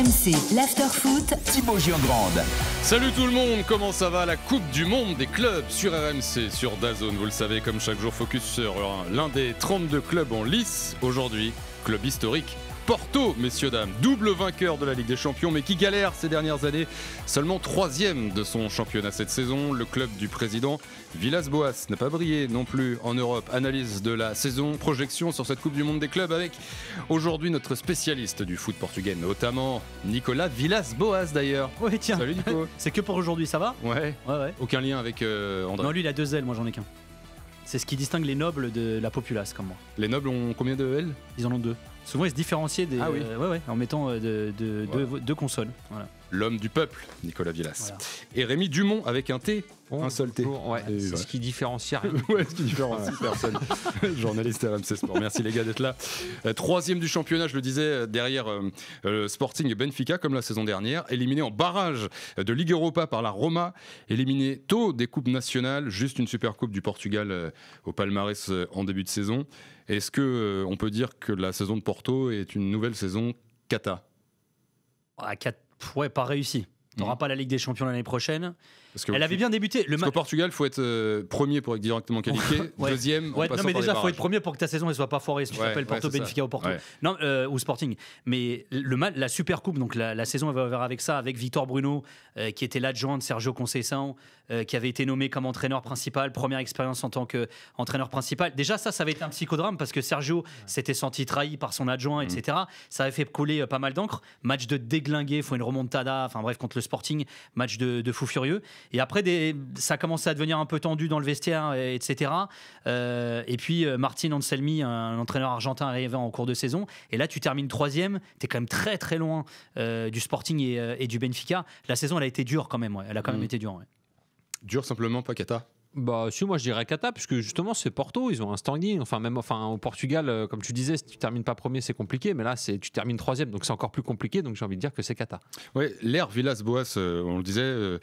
RMC, l'after-foot. Thibaut Giangrande. Salut tout le monde, comment ça va? La Coupe du Monde des clubs sur RMC, sur DAZN. Vous le savez, comme chaque jour, focus sur l'un des 32 clubs en lice. Aujourd'hui, club historique. Porto, messieurs, dames, double vainqueur de la Ligue des Champions, mais qui galère ces dernières années. Seulement 3e de son championnat cette saison. Le club du président Villas-Boas n'a pas brillé non plus en Europe. Analyse de la saison, projection sur cette Coupe du Monde des clubs avec aujourd'hui notre spécialiste du foot portugais, notamment Nicolas Villas-Boas d'ailleurs. Ouais, tiens. Salut Nico. C'est que pour aujourd'hui, ça va? Ouais. Aucun lien avec André. Non, lui il a 2 ailes, moi j'en ai qu'un. C'est ce qui distingue les nobles de la populace comme moi. Les nobles ont combien de ailes? Ils en ont 2. Souvent ils se différenciaient des, Ah oui. en mettant deux consonnes. Voilà. L'homme du peuple, Nicolas Villas. Voilà. Et Rémi Dumont avec un T. Un seul T. Ouais, c'est voilà. ce qui différencie rien. Ouais, ce qui différencie personne. Journaliste RMC Sport. Merci les gars d'être là. 3e du championnat, je le disais, derrière Sporting et Benfica, comme la saison dernière. Éliminé en barrage de Ligue Europa par la Roma. Éliminé tôt des coupes nationales. Juste une super coupe du Portugal au palmarès en début de saison. Est-ce qu'on peut dire que la saison de Porto est une nouvelle saison cata? Ouais, pas réussi. T'auras pas la Ligue des Champions l'année prochaine. Elle avait bien débuté. Parce qu'au Portugal, il faut être premier pour être directement qualifié. Ouais. Deuxième, en Ouais, passant non, mais par déjà, les il faut être barrages. premier pour que ta saison ne soit pas foirée. Si tu t'appelles Porto, c'est Benfica ça. ou Porto. Ouais. Non, ou Sporting. Mais la Super Coupe, donc la saison, elle va ouvrir avec ça, avec Victor Bruno, qui était l'adjoint de Sergio Conceição, qui avait été nommé comme entraîneur principal. Première expérience en tant qu'entraîneur principal. Déjà, ça avait été un psychodrame parce que Sergio s'était senti trahi par son adjoint, etc. Ça avait fait couler pas mal d'encre. Match de déglingué, il faut une remontada, enfin bref, contre le Sporting, match de fou furieux. Et après, ça a commencé à devenir un peu tendu dans le vestiaire, etc. Et puis, Martin Anselmi, un entraîneur argentin arrivé en cours de saison. Et là, tu termines 3e. Tu es quand même très, très loin du Sporting et du Benfica. La saison, elle a été dure quand même. Ouais. Elle a quand même été dure. Ouais. Dur simplement, pas cata. Bah, si, moi je dirais Cata, puisque justement c'est Porto, ils ont un standing. Enfin, au Portugal, comme tu disais, si tu termines pas premier, c'est compliqué, mais là, tu termines 3e, donc c'est encore plus compliqué. Donc j'ai envie de dire que c'est Cata. Ouais, l'ère Villas-Boas, on le disait,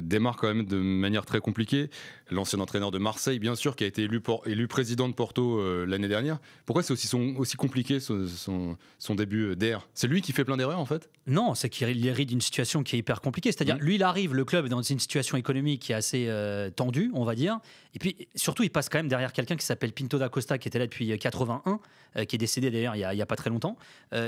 démarre quand même de manière très compliquée. L'ancien entraîneur de Marseille, bien sûr, qui a été élu président de Porto l'année dernière. Pourquoi c'est aussi compliqué son début d'ère? C'est lui qui fait plein d'erreurs en fait? Non, c'est qu'il hérite d'une situation qui est hyper compliquée. C'est-à-dire, lui, il arrive, le club est dans une situation économique qui est assez tendue, on va dire. Et puis, surtout, il passe quand même derrière quelqu'un qui s'appelle Pinto da Costa, qui était là depuis 81, qui est décédé d'ailleurs il y a pas très longtemps.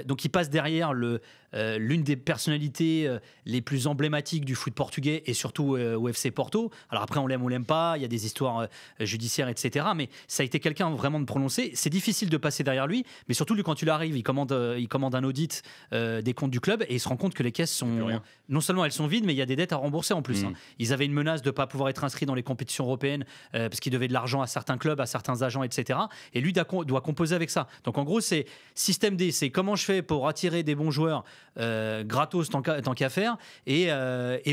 Donc, il passe derrière l'une des personnalités les plus emblématiques du foot portugais et surtout au FC Porto. Alors après, on l'aime, on l'aime pas. Il y a des histoires judiciaires, etc. Mais ça a été quelqu'un vraiment de prononcé. C'est difficile de passer derrière lui, mais surtout, lui, quand il arrive, il commande un audit des comptes du club et il se rend compte que les caisses sont... Non seulement elles sont vides, mais il y a des dettes à rembourser en plus. Hein. Ils avaient une menace de ne pas pouvoir être inscrits dans les compétitions européennes parce qu'ils devaient de l'argent à certains clubs, à certains agents, etc. Et lui doit composer avec ça. Donc en gros, c'est système D, c'est comment je fais pour attirer des bons joueurs gratos tant qu'à faire et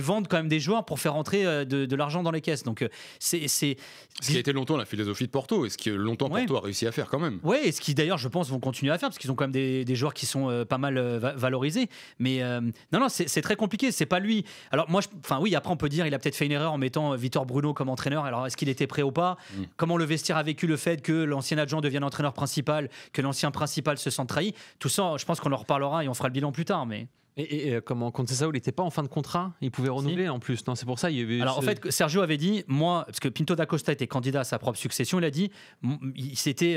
vendre quand même des joueurs pour faire rentrer de l'argent dans les caisses. Donc c'est ce qui a été longtemps la philosophie de Porto et ce que longtemps Porto a réussi à faire quand même. Oui, et ce qui d'ailleurs, je pense, vont continuer à faire parce qu'ils ont quand même des joueurs qui sont pas mal valorisés. Mais non, c'est très compliqué. C'est pas lui. Alors moi, oui, après on peut dire il a peut-être fait une erreur en mettant Victor Bruno comme entraîneur. Alors est-ce qu'il était prêt ou pas? Comment le vestiaire a vécu le fait que l'ancien adjoint devienne entraîneur principal, que l'ancien principal se sente trahi? Tout ça, je pense qu'on en reparlera et on fera le bilan plus tard. Mais Et comment Conceição, il n'était pas en fin de contrat? Il pouvait renouveler en plus. Non, c'est pour ça. Il y avait. Alors en fait, Sergio avait dit, moi, parce que Pinto da Costa était candidat à sa propre succession, il a dit, il s'était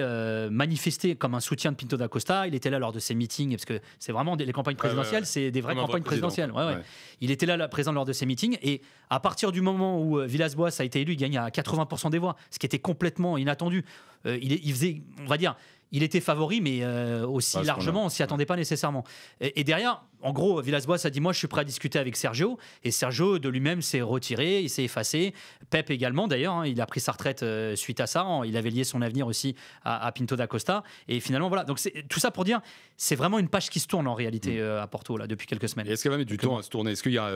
manifesté comme un soutien de Pinto da Costa. Il était là lors de ses meetings, parce que c'est vraiment les campagnes présidentielles, c'est des vraies campagnes présidentielles. Ouais. Il était là présent lors de ses meetings, et à partir du moment où Villas-Boas a été élu, il gagne à 80% des voix, ce qui était complètement inattendu. Il faisait, on va dire. Il était favori, mais aussi largement, on s'y attendait pas nécessairement. Et derrière, en gros, Villas-Boas a dit, moi, je suis prêt à discuter avec Sergio. Et Sergio, de lui-même, s'est retiré, il s'est effacé. Pep également, d'ailleurs, hein, il a pris sa retraite suite à ça. Il avait lié son avenir aussi à Pinto da Costa. Et finalement, voilà. Donc, tout ça pour dire, c'est vraiment une page qui se tourne en réalité à Porto, là, depuis quelques semaines. Et est-ce qu'elle va mettre du temps à se tourner? Est-ce qu'il y a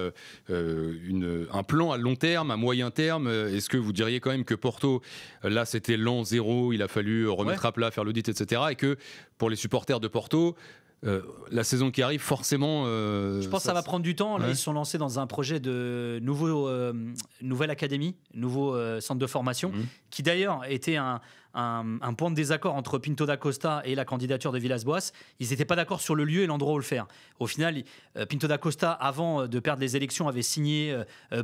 un plan à long terme, à moyen terme? Est-ce que vous diriez quand même que Porto, là, c'était l'an zéro, il a fallu remettre à plat, faire l'audit, etc. Et que pour les supporters de Porto, la saison qui arrive, forcément... je pense que ça va prendre du temps. Là, ils se sont lancés dans un projet de nouvelle académie, nouveau centre de formation, qui d'ailleurs était un un point de désaccord entre Pinto da Costa et la candidature de Villas-Boas. Ils n'étaient pas d'accord sur le lieu et l'endroit où le faire. Au final, Pinto da Costa, avant de perdre les élections, avait signé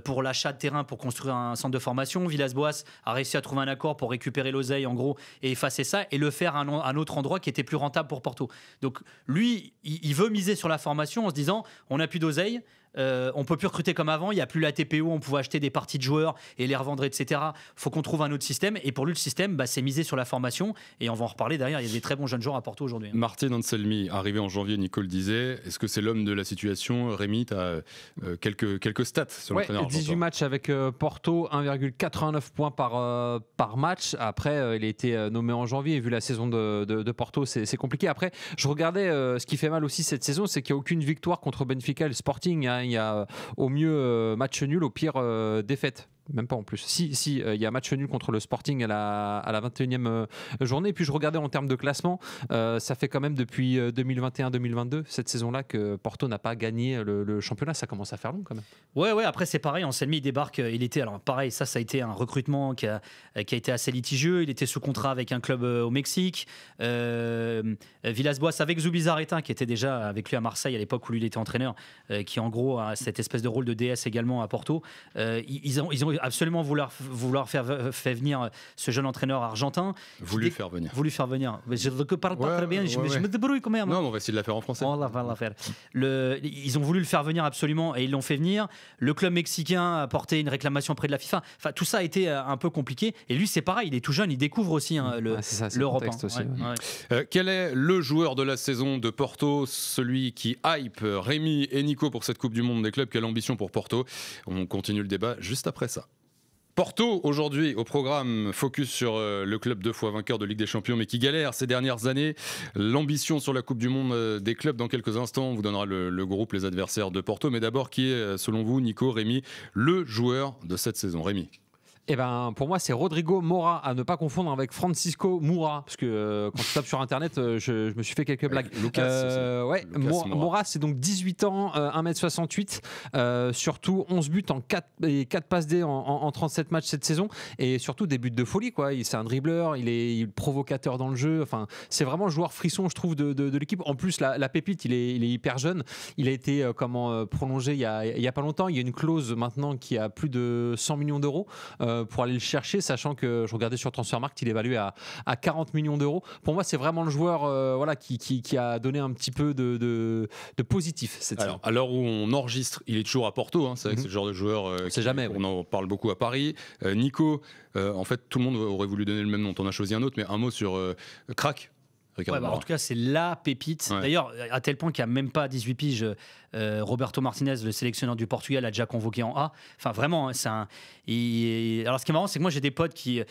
pour l'achat de terrain pour construire un centre de formation. Villas-Boas a réussi à trouver un accord pour récupérer l'oseille, en gros, et effacer ça et le faire à un autre endroit qui était plus rentable pour Porto. Donc lui, il veut miser sur la formation en se disant on n'a plus d'oseille. On peut plus recruter comme avant, il n'y a plus la TPO, on pouvait acheter des parties de joueurs et les revendre, etc. Faut qu'on trouve un autre système. Et pour lui, le système, c'est miser sur la formation. Et on va en reparler derrière. Il y a des très bons jeunes joueurs à Porto aujourd'hui. Martin Anselmi, arrivé en janvier, Nico le disait. Est-ce que c'est l'homme de la situation? Rémi, tu as quelques stats sur l'entraîneur 18 matchs avec Porto, 1,89 points par match. Après, il a été nommé en janvier. Et vu la saison de Porto, c'est compliqué. Après, je regardais ce qui fait mal aussi cette saison, c'est qu'il n'y a aucune victoire contre Benfica et le Sporting. Il y a au mieux match nul, au pire défaite. Même pas en plus. Si, il y a match nul contre le Sporting à la 21e journée. Et puis je regardais en termes de classement, ça fait quand même depuis 2021-2022, cette saison-là, que Porto n'a pas gagné le championnat. Ça commence à faire long quand même. Ouais, après c'est pareil, Anselmi il débarque, alors pareil, ça a été un recrutement qui a été assez litigieux. Il était sous contrat avec un club au Mexique. Villas-Boas avec Zubizarreta, qui était déjà avec lui à Marseille à l'époque où lui il était entraîneur, qui en gros a cette espèce de rôle de DS également à Porto. Ils ont absolument vouloir faire venir ce jeune entraîneur argentin. Voulu faire venir. Mais je ne parle pas très bien, je me débrouille quand même. Non, on va essayer de la faire en français. On va la faire. Ils ont voulu le faire venir absolument et ils l'ont fait venir. Le club mexicain a porté une réclamation auprès de la FIFA. Enfin, tout ça a été un peu compliqué. Et lui, c'est pareil, il est tout jeune, il découvre aussi l'Europe. Quel est le joueur de la saison de Porto, celui qui hype Rémi et Nico pour cette Coupe du Monde des clubs? Quelle ambition pour Porto? On continue le débat juste après ça. Porto, aujourd'hui, au programme, focus sur le club 2 fois vainqueur de Ligue des Champions, mais qui galère ces dernières années. L'ambition sur la Coupe du Monde des clubs, dans quelques instants, on vous donnera le groupe, les adversaires de Porto. Mais d'abord, qui est, selon vous, Nico, Rémi, le joueur de cette saison? Rémi. Eh ben, pour moi, c'est Rodrigo Mora, à ne pas confondre avec Francisco Moura, parce que quand tu tapes sur Internet, je me suis fait quelques blagues. Lucas Mora, c'est donc 18 ans, 1m68, surtout 11 buts en 4 passes D en 37 matchs cette saison, et surtout des buts de folie, quoi. C'est un dribbleur, il est provocateur dans le jeu, enfin, c'est vraiment le joueur frisson, je trouve, de l'équipe. En plus, la pépite, il est hyper jeune, il a été prolongé il y a pas longtemps, il y a une clause maintenant qui a plus de 100 millions d'euros pour aller le chercher, sachant que je regardais sur Transfermarkt, il est évalué à 40 millions d'euros. Pour moi, c'est vraiment le joueur qui a donné un petit peu de positif cette saison. À l'heure où on enregistre, il est toujours à Porto, hein, c'est vrai que c'est le genre de joueur on en parle beaucoup à Paris. Nico, en fait, tout le monde aurait voulu donner le même nom, on a choisi un autre, mais un mot sur Crack. En tout cas, c'est la pépite. Ouais. D'ailleurs, à tel point qu'il n'y a même pas 18 piges, Roberto Martinez, le sélectionneur du Portugal, a déjà convoqué en A. Enfin, vraiment, c'est un. Alors, ce qui est marrant, c'est que moi, j'ai des potes qui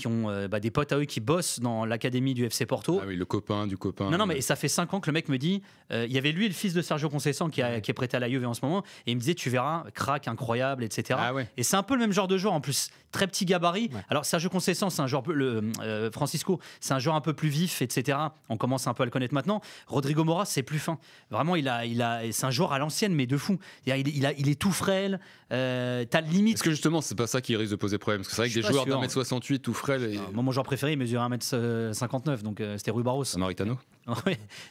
ont des potes à eux qui bossent dans l'académie du FC Porto. Ah oui, le copain du copain. Non, mais ça fait 5 ans que le mec me dit. Il y avait lui, le fils de Sergio Conceição, qui est prêté à la Juve en ce moment, et il me disait, tu verras, crack incroyable, etc. Ah ouais. Et c'est un peu le même genre de joueur, en plus, très petit gabarit. Ouais. Alors, Sergio Conceição, c'est un joueur, Francisco, c'est un joueur un peu plus vif, etc. On commence un peu à le connaître maintenant. Rodrigo Mora, c'est plus fin. Vraiment, c'est un joueur à l'ancienne, mais de fou. Il est tout frêle. T'as limite. Est-ce que justement, c'est pas ça qui risque de poser problème? Parce que c'est vrai que des joueurs d'1m68 tout frêle. Moi, mon joueur préféré, il mesure 1m59, donc c'était Rui Barros. Samaritano.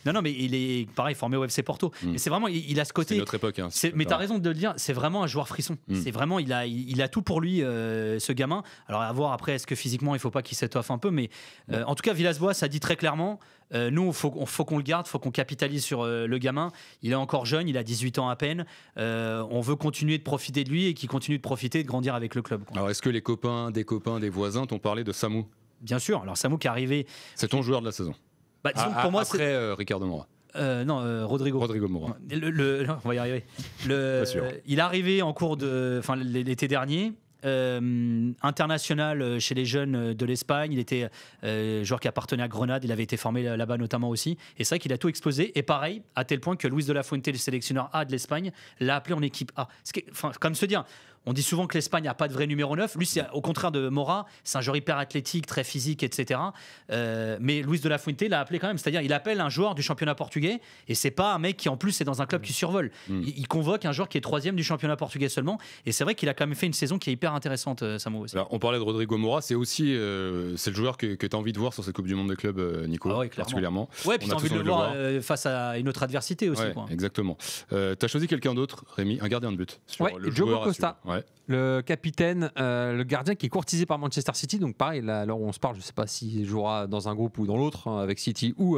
Non, mais il est pareil, formé au FC Porto. Mais c'est vraiment, il a ce côté. C'est notre époque. Hein, mais t'as raison de le dire, c'est vraiment un joueur frisson. C'est vraiment, il a tout pour lui, ce gamin. Alors à voir après, est-ce que physiquement, il faut pas qu'il s'étoffe un peu, mais en tout cas, Villas-Boas a dit très clairement. Nous, il faut qu'on le garde, il faut qu'on capitalise sur le gamin. Il est encore jeune, il a 18 ans à peine. On veut continuer de profiter de lui et qu'il continue de profiter et de grandir avec le club. Quoi. Alors, est-ce que les copains, des voisins t'ont parlé de Samu? Bien sûr. Alors, Samu qui est arrivé. C'est ton joueur de la saison. Disons pour moi, après Ricardo Mora. Rodrigo Mora. Non, on va y arriver. Il est arrivé en cours l'été dernier. International chez les jeunes de l'Espagne, il était joueur qui appartenait à Grenade, il avait été formé là-bas notamment aussi, et c'est vrai qu'il a tout explosé, et pareil, à tel point que Luis de la Fuente, le sélectionneur A de l'Espagne, l'a appelé en équipe A. Comme se dire, On dit souvent que l'Espagne n'a pas de vrai numéro 9. Lui, c'est au contraire de Mora, c'est un joueur hyper athlétique, très physique, etc. Mais Luis de la Fuente l'a appelé quand même. C'est-à-dire, il appelle un joueur du championnat portugais et c'est pas un mec qui, en plus, est dans un club qui survole. Il convoque un joueur qui est 3e du championnat portugais seulement. Et c'est vrai qu'il a quand même fait une saison qui est hyper intéressante, Samu aussi. Alors, on parlait de Rodrigo Mora, c'est aussi c'est le joueur que tu as envie de voir sur cette Coupe du Monde des clubs, Nico, particulièrement. Ouais, puis tu as envie de le voir face à une autre adversité aussi. Ouais, quoi. Exactement. Tu as choisi quelqu'un d'autre, Rémi, un gardien de but. Ouais, Diogo Costa. Le capitaine, le gardien qui est courtisé par Manchester City. Donc pareil, là, alors on se parle, je ne sais pas s'il jouera dans un groupe ou dans l'autre, hein, avec City ou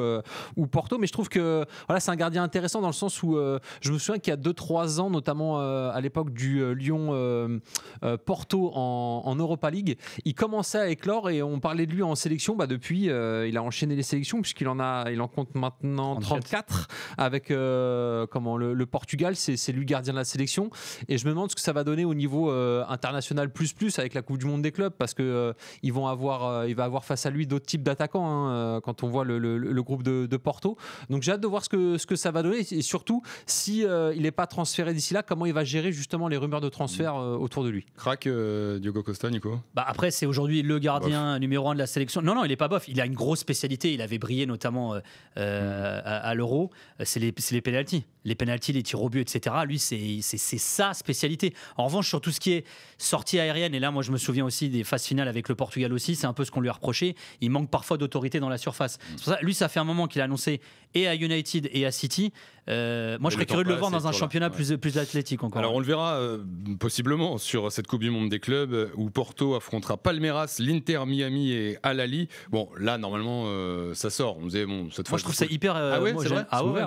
Porto, mais je trouve que voilà, c'est un gardien intéressant dans le sens où je me souviens qu'il y a 2-3 ans, notamment à l'époque du Lyon-Porto en Europa League, il commençait à éclore et on parlait de lui en sélection. Depuis, il a enchaîné les sélections puisqu'il en compte maintenant 34 avec le Portugal, c'est lui gardien de la sélection. Et je me demande ce que ça va donner au niveau international plus avec la Coupe du Monde des clubs, parce que il va avoir face à lui d'autres types d'attaquants quand on voit le groupe de Porto. Donc j'ai hâte de voir ce que ça va donner, et surtout si il n'est pas transféré d'ici là, comment il va gérer justement les rumeurs de transfert autour de lui. Crack Diogo Costa, Nico. Après, c'est aujourd'hui le gardien numéro 1 de la sélection. Non, il est pas bof. Il a une grosse spécialité. Il avait brillé notamment à l'Euro. C'est les pénaltys. Les pénaltys, les tirs au but, etc. Lui, c'est sa spécialité. En revanche, sur tout ce qui est sortie aérienne, et là, moi, je me souviens aussi des phases finales avec le Portugal aussi, c'est un peu ce qu'on lui a reproché. Il manque parfois d'autorité dans la surface. C'est pour ça, lui, ça fait un moment qu'il a annoncé et à United et à City. Moi, je serais curieux de le voir dans un championnat plus athlétique encore. Alors, on le verra possiblement sur cette Coupe du Monde des clubs où Porto affrontera Palmeiras, l'Inter Miami et Al Ahly. Bon, là, normalement, ça sort. On disait, cette fois, moi, je trouve ça hyper.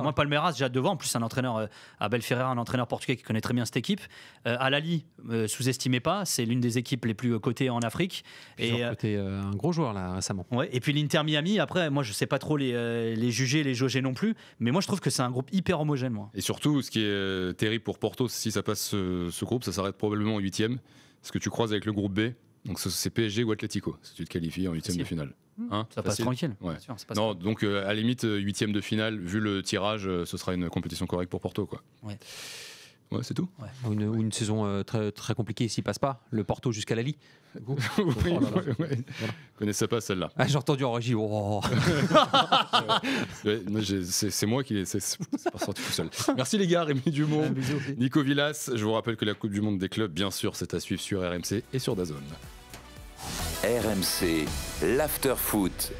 Moi, Palmeiras, j'ai hâte de voir. En plus, c'est un entraîneur, Abel Ferreira, un entraîneur portugais qui connaît très bien cette équipe. Al Ahly, sous-estimez pas, c'est l'une des équipes les plus cotées en Afrique. Ils ont coté un gros joueur là récemment. Ouais, et puis l'Inter Miami, après, moi, je sais pas trop les juger, les jauger non plus. Mais moi, je trouve que c'est un groupe hyper homogène, moi. Et surtout, ce qui est terrible pour Porto, si ça passe ce groupe, ça s'arrête probablement en 8e. Ce que tu croises avec le groupe B, donc c'est PSG ou Atlético, si tu te qualifies en 8e de finale. Ça passe tranquille. Ouais. Non, donc à la limite, 8e de finale, vu le tirage, ce sera une compétition correcte pour Porto, quoi. Ouais, c'est tout. Ouais. Une saison très, très compliquée s'il passe pas. Le Porto jusqu'à la Ligue. Connaissais pas celle-là. J'ai entendu en régie. C'est moi qui c'est pas sorti tout seul. Merci les gars, Rémi Dumont, Nico Villas. Je vous rappelle que la Coupe du Monde des clubs, bien sûr, c'est à suivre sur RMC et sur DAZN. RMC, l'after foot.